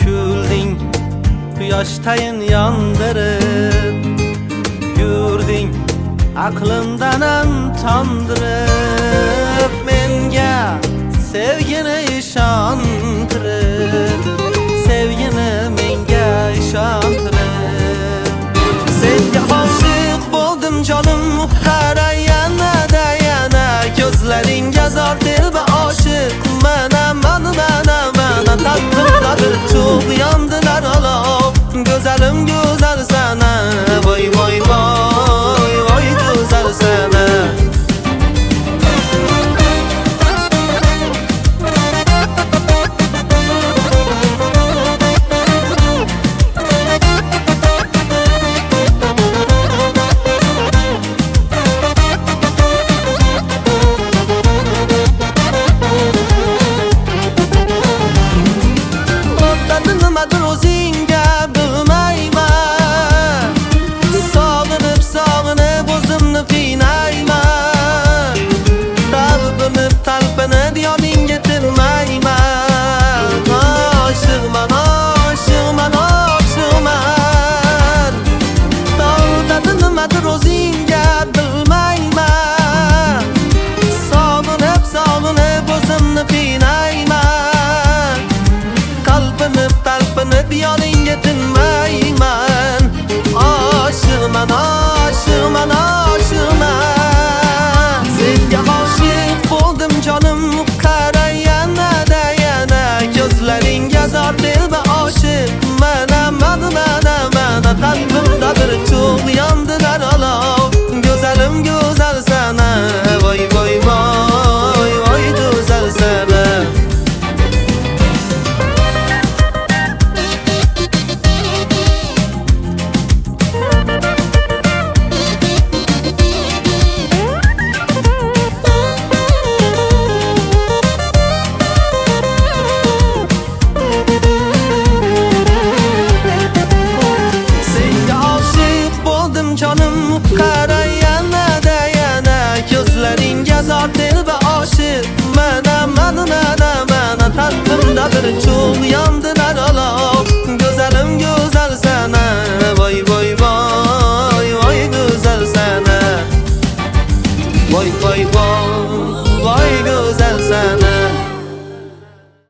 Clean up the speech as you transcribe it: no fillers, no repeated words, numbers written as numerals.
Külding quyoshtayin yondirib, yurding aqlimdan tondirib, menga sevgini ishontirib, sevgini menga ishontirib. Senga oshiq bo'ldim jonim, qara yana-da yana, ko'zlaringga zor telba oshiq mana qalbimda bir cho'g' yondilar olov, go'zalim go'zal sana, voy voy voy voy go'zal sana. Nimadir o'zingga bilmayman, sog'inib o'zimni qiynayman, talpinib yoningga tinmayman. Oshiqman, oshiqman, oshiqman, tortadi nimadir o'zingga bilmayman, sog'inib o'zimni qiynayman, talpinib yoningga tinmayman. Oshiqman, oshiqman, oshiqman, senga oshiq bo'ldim jonim, qara yana-da yana, ko'zlaringga zor telba oshiq mana qalbimda bir cho'g' yondilar olov, go'zalim go'zal sana, voy voy voy voy go'zal sana. Jonim, qara yana-da yana, ko'zlaringga zor telba oshiq mana qalbimda bir cho'g'